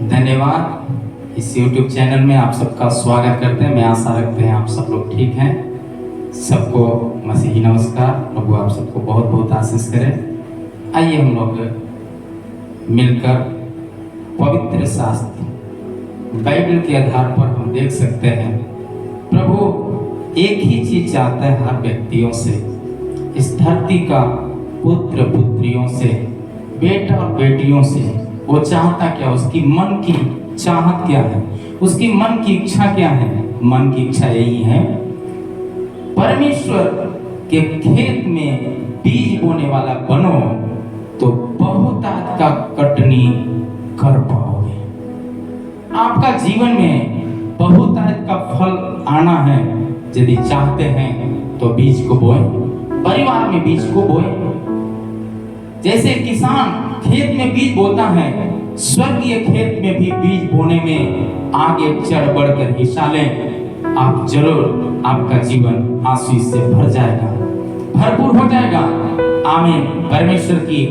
धन्यवाद। इस YouTube channel में आप सबका स्वागत करते हैं। मैं आशा रखते हैं आप सब लोग ठीक हैं। सबको मसीही नमस्कार। प्रभु आप सबको बहुत बहुत आशीष करें। आइए हम लोग मिलकर पवित्र शास्त्र बाइबल के आधार पर हम देख सकते हैं प्रभु एक ही चीज चाहता है हर व्यक्तियों से, इस धरती का पुत्र पुत्रियों से, बेटा और बेटियों से। वो चाहता क्या, उसकी मन की चाहत क्या है, उसकी मन की इच्छा क्या है। मन की इच्छा यही है, परमेश्वर के खेत में बीज बोने वाला बनो तो बहुतायत का कटनी कर पाओगे। आपका जीवन में बहुतायत का फल आना है। यदि चाहते हैं तो बीज को बोए, परिवार में बीज को बोए। जैसे किसान खेत में बीज बोता है, स्वर्गीय खेत में भी बीज बोने में आगे चढ़ बढ़कर हिस्सा लें। आप जरूर, आपका जीवन आशीष से भर जाएगा, भरपूर हो जाएगा। आमीन। परमेश्वर की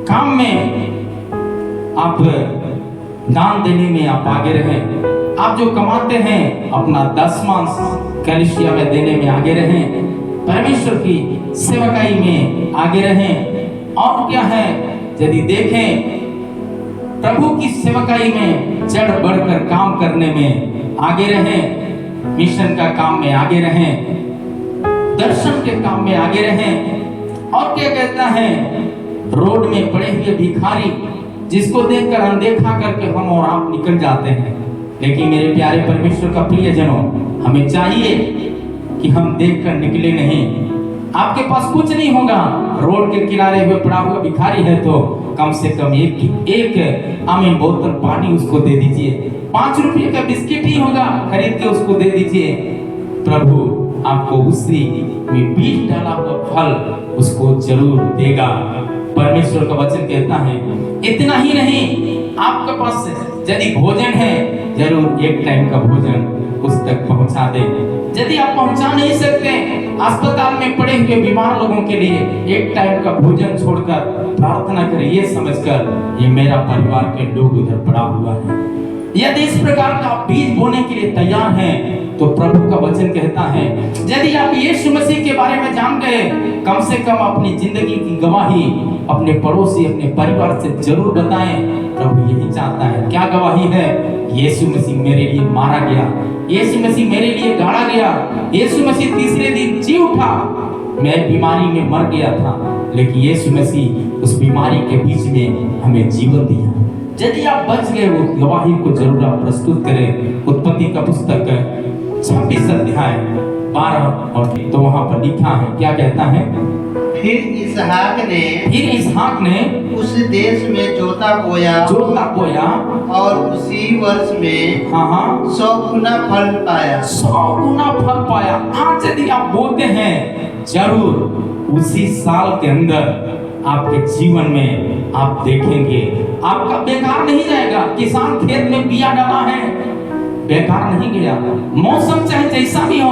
काम में आप दान देने में आप आगे रहें। आप जो कमाते हैं अपना दसमांश कलीसिया में देने में आगे रहें। परमेश्वर की सेवकाई में आगे रहें। और क्या है, यदि देखें प्रभु की सेवकाई में चढ़ बढ़कर काम करने में आगे रहें, मिशन का काम में आगे रहें, दर्शन के काम में आगे रहें। और क्या कहता है, रोड में पड़े हुए भिखारी जिसको देखकर अनदेखा करके हम और आप निकल जाते हैं। लेकिन मेरे प्यारे परमेश्वर का प्रियजनों, हमें चाहिए कि हम देखकर निकले नहीं। आपके पास कुछ नहीं होगा, रोड के किनारे हुए पड़ा हुआ भिखारी है तो कम से कम एक आमीन बोतल पानी उसको दे दीजिए। 5 रुपये का बिस्किट ही होगा, खरीद के उसको दे दीजिए। प्रभु आपको उसी में बीज डाला हुआ फल उसको जरूर देगा। परमेश्वर का वचन कहता है, इतना ही नहीं, आपके पास यदि भोजन है जरूर एक टाइम का भोजन उस तक पहुंचा दे। यदि आप पहुंचा नहीं सकते, अस्पताल में पड़े हुए बीमार लोगों के लिए एक टाइम का भोजन छोड़कर प्रार्थना करें, ये समझकर ये मेरा परिवार के लोग उधर पड़ा हुआ है। यदि इस प्रकार का बीज बोने के लिए तैयार हैं तो प्रभु का वचन कहता है, यदि आप यीशु मसीह के बारे में जान गए, कम से कम अपनी जिंदगी की गवाही अपने पड़ोसी, अपने परिवार से जरूर बताएं। प्रभु यही चाहता है। क्या गवाही है? यीशु मसीह मेरे लिए मारा गया, यीशु मसीह मेरे लिए गाड़ा गया, यीशु मसीह तीसरे दिन जी उठा। मैं बीमारी में मर गया था, लेकिन यीशु मसीह उस बीमारी के बीच में हमें जीवन दिया। यदि आप बच गए, वो गवाही को जरूर आप प्रस्तुत करें। उत्पत्ति का पुस्तक 26 अध्याय 12 और तो वहां पर लिखा है, क्या कहता है? फिर इसहाक ने उस देश में जोता बोया और उसी वर्ष में 100 गुना फल पाया। 100 गुना फल पाया। आज यदि आप बोलते हैं, जरूर उसी साल के अंदर आपके जीवन में आप देखेंगे, आपका बेकार नहीं जाएगा। किसान खेत में बिया डाला है, बेकार नहीं गया। मौसम चाहे जैसा भी हो,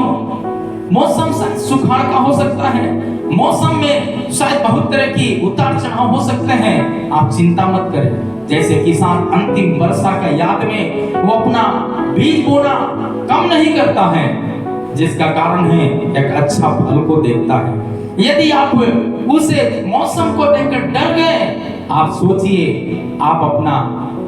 मौसम सुखाड़ का हो सकता है, मौसम में शायद बहुत तरह की उतार चढ़ाव हो सकते हैं। आप चिंता मत करें। जैसे किसान अंतिम वर्षा का याद में वो अपना बीज बोना कम नहीं करता है, जिसका कारण है एक अच्छा फल को देखता है। यदि आप उसे मौसम को देखकर डर गए, आप सोचिए आप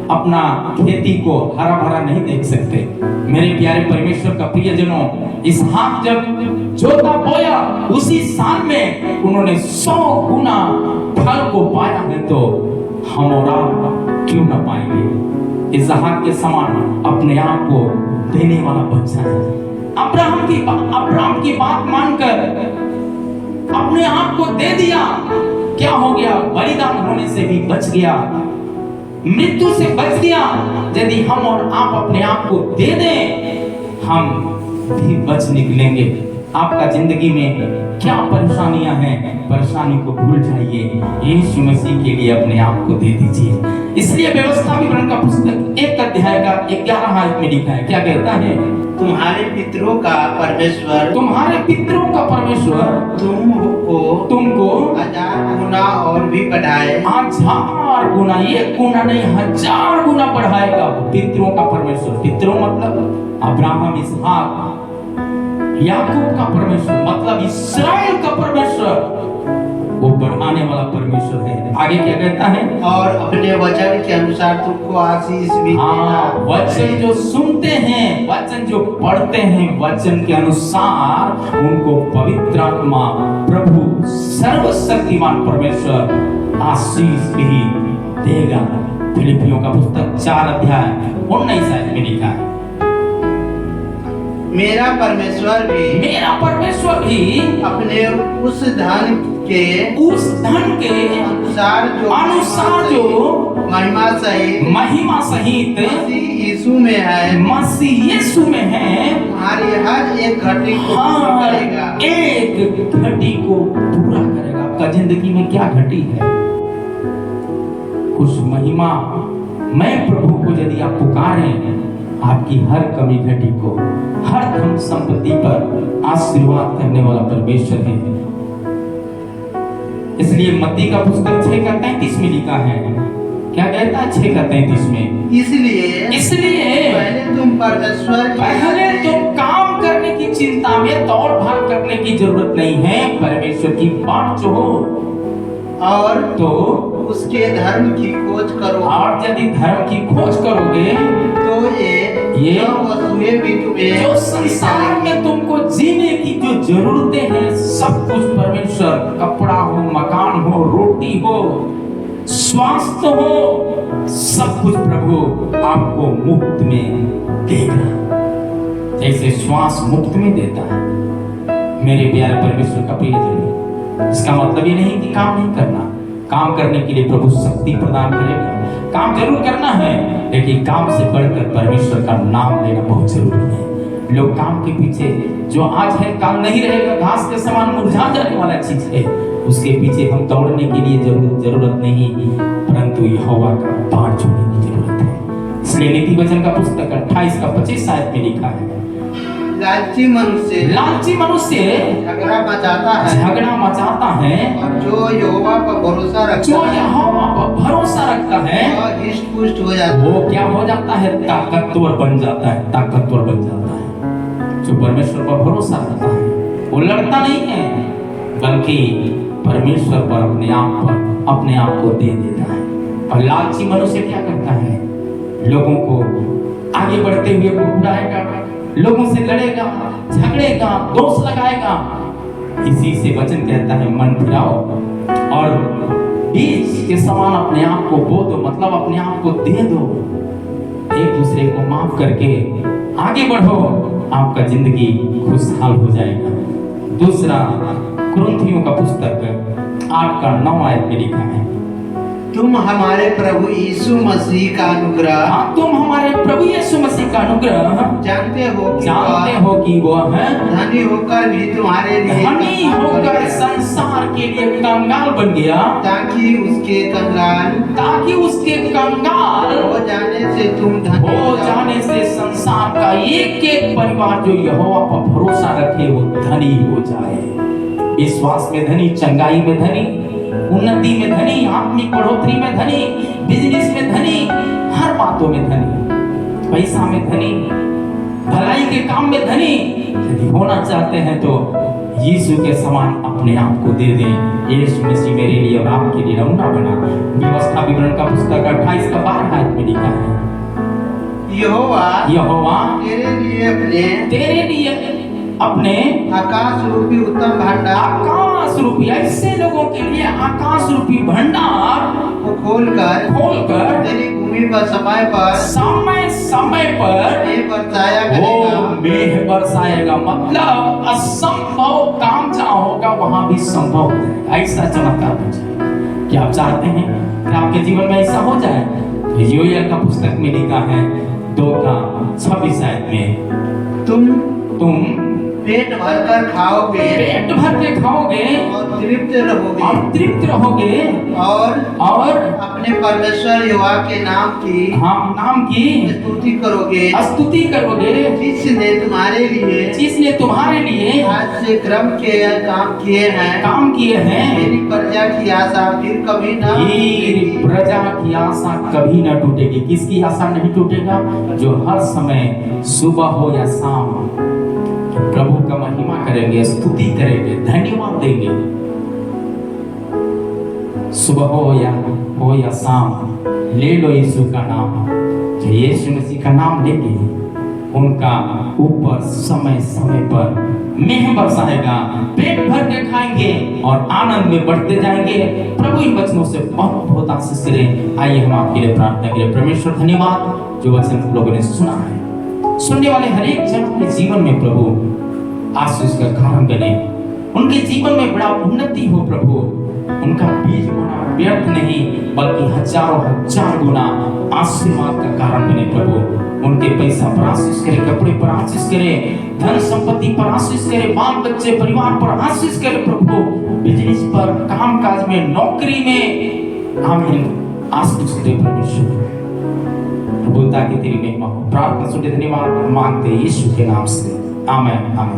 अपना खेती को हरा भरा नहीं देख सकते। मेरे प्यारे परमेश्वर का प्रियजनों, इसहाक जब जोता बोया, उसी साल में उन्होंने 100 गुना फल को पाया है, तो हम और आप क्यों ना पाएंगे? इसहाक के समान अपने आप को देने वाला बच्चा है। अब्राहम की बात मानकर अपने आप को दे दिया। क्या हो गया? बलिदान होने से भी बच गया, मृत्यु से बच गया। यदि हम और आप अपने आप को दे दें, हम भी बच निकलेंगे। आपका जिंदगी में क्या परेशानियां हैं, परेशानी को भूल जाइए, यीशु मसीह के लिए अपने आप को दे दीजिए। इसलिए व्यवस्था विवरण का पुस्तक 1 अध्याय का 11 आयत में लिखा है, क्या कहता है? तुम्हारे पितरों का परमेश्वर, तुम्हारे पितरों का परमेश्वर तुमको 1000 गुना और भी बढ़ाए। 1000 गुना, 1 गुना नहीं 1000 गुना बढ़ाएगा पितरों का परमेश्वर। पितरों मतलब अब्राहम, इसहाक, याकूब का परमेश्वर, मतलब इस्राएल का परमेश्वर, वो बढ़ाने वाला परमेश्वर है। आगे क्या कहता है? और अपने वचन के अनुसार तुमको आशीष भी देगा। वचन जो सुनते हैं, वचन जो पढ़ते हैं, वचन के अनुसार उनको पवित्र आत्मा, प्रभु सर्वशक्तिमान परमेश्वर आशीष भी देगा। फिलिपियों का पुस्तक 4 अध्याय 19 आयत में लिखा है, मेरा परमेश्वर भी अपने उस धन के अनुसार जो महिमा सहित मसीह यीशु में है, हमारी हर एक घटी को पूरा करेगा। एक घटी को पूरा करेगा। आपका जिंदगी में क्या घटी है? उस महिमा मैं प्रभु को यदि आप पुकारें, आपकी हर कमी घटी को, हर धन संपत्ति पर आशीर्वाद करने वाला परमेश्वर है। इसलिए मत्ती का पुस्तक 6 का 33 में लिखा है, क्या कहता है 6 का 33 में? इसलिए पहले तुम काम करने की चिंता में दौड़ भाग करने की जरूरत नहीं है। परमेश्वर की बाट जो हो और तो उसके धर्म की खोज करो। और यदि धर्म की खोज करोगे तो ये वस्तुएं भी तुम्हें, जो संसार में तुमको जीने की जो जरूरतें हैं, सब कुछ परमेश्वर, कपड़ा हो, मकान हो, रोटी हो, स्वास्थ्य हो, सब कुछ प्रभु आपको मुफ्त में देगा, जैसे श्वास मुफ्त में देता है। मेरे प्यारे परमेश्वर का प्रियजन, इसका मतलब ये नहीं कि काम नहीं करना। काम करने के लिए प्रभु शक्ति प्रदान करेगा। काम जरूर करना है, लेकिन काम से बढ़कर परमेश्वर का नाम लेना बहुत जरूरी है। लोग काम के पीछे, जो आज है काल नहीं रहेगा, घास के समान मुरझा जाने वाला चीज है, उसके पीछे हम दौड़ने के लिए जरूरत नहीं, परंतु यहोवा का बाट जोड़ने की जरूरत है। इसलिए नीति वचन का पुस्तक 28 का 25 आयत में लिखा है, लालची मनुष्य झगड़ा मचाता है, और जो यहोवा पर भरोसा रखता है और हिष्ट पुष्ट हो जाता है। वो क्या हो जाता है? ताकतवर बन जाता है। जो परमेश्वर पर भरोसा रखता है वो लड़ता नहीं है, बल्कि परमेश्वर पर अपने आप को दे देता है। और लालची मनुष्य क्या करता है? लोगों को आगे बढ़ते हुए बुलाएगा, लोगों से लड़ेगा, झगड़ेगा, दोष लगाएगा। इसी से वचन कहता है, मन फिराओ और बीज के समान अपने आप को बो दो, मतलब अपने आप को दे दो, एक दूसरे को माफ करके आगे बढ़ो, आपका जिंदगी खुशहाल हो जाएगा। दूसरा कुरिन्थियों का पुस्तक 8 का 9 आयत में लिखा है, तुम हमारे प्रभु यीशु मसीह का अनुग्रह, तुम हमारे प्रभु यीशु मसीह का अनुग्रह जानते हो कि वह है धनी होकर भी तुम्हारे लिए, धनी होकर संसार के लिए कंगाल बन गया, ताकि उसके कंगाल हो जाने से तुम धनी हो जाने से संसार का एक परिवार जो यहोवा पर भरोसा रखे वो धनी हो जाए। विश्वास में धनी, चंगाई में धनी, उन्नति में धनी, आत्मिक बढ़ोतरी में धनी, बिजनेस में धनी, हर बातों में धनी, पैसा में धनी, भलाई के काम में धनी। यदि होना चाहते हैं तो यीशु के समान अपने आप को दे दें। यीशु मसीह मेरे लिए और आपके लिए नमूना बना। व्यवस्था विवरण का पुस्तक 28 का 12 आयत में लिखा है, यहोवा तेरे लिए अपने आकाश रूपी उत्तम भंडार, आकाश रूपी, ऐसे लोगों के लिए आकाश रूपी भंडार को खोलकर तेरी भूमि पर समय पर मेघ बरसाएगा। मतलब असंभव काम जहाँ होगा वहां भी संभव हो जाएगा। ऐसा चमत्कार हो जाए। क्या आप चाहते हैं कि आपके जीवन में ऐसा हो जाए? योएल का पुस्तक में लिखा है 2 का 26 आयत में, तुम पेट भरकर खाओगे पेट भर के खाओगे और तृप्त रहोगे और तृप्त रहोगे और अपने परमेश्वर यहोवा के नाम की नाम की स्तुति करोगे जिसने तुम्हारे लिए आज से क्रम के काम किए हैं मेरी प्रजा की आशा फिर कभी ना प्रजा की आशा कभी न टूटेगी। किसकी आशा नहीं टूटेगा? जो हर समय सुबह हो या शाम प्रभु का महिमा करेंगे, स्तुति करेंगे, धन्यवाद देंगे। सुबह हो या शाम ले लो यीशु का नाम। जो यीशु मसीह का नाम लेंगे उनका ऊपर समय समय पर मेह बरसाएगा, पेट भर के खाएंगे और आनंद में बढ़ते जाएंगे। प्रभु इन वचनों से बहुत बहुत आशीष करें। आइए हम आपके लिए प्रार्थना करें। परमेश्वर धन्यवाद जो वचन हम लोगों ने सुना है, सुनने वाले हर एक जन के जीवन में प्रभु आशीष का कारण बने, उनके जीवन में बड़ा उन्नति हो प्रभु। उनका बीज बोना व्यर्थ नहीं बल्कि हजारों हजार गुना आशीर्वाद का कारण बने प्रभु। उनके पैसा पर आशीष करे, कपड़े पर आशीष करे, धन संपत्ति पर आशीष करे, बाल बच्चे परिवार पर आशीष करे प्रभु। बिजनेस पर, काम काज में, नौकरी में आमीन आशीष दे परमेश्वर। प्रभु ताकि तेरी महिमा हो। प्रार्थना सुनते धन्यवाद मांगते यीशु के नाम से, आमीन आमीन।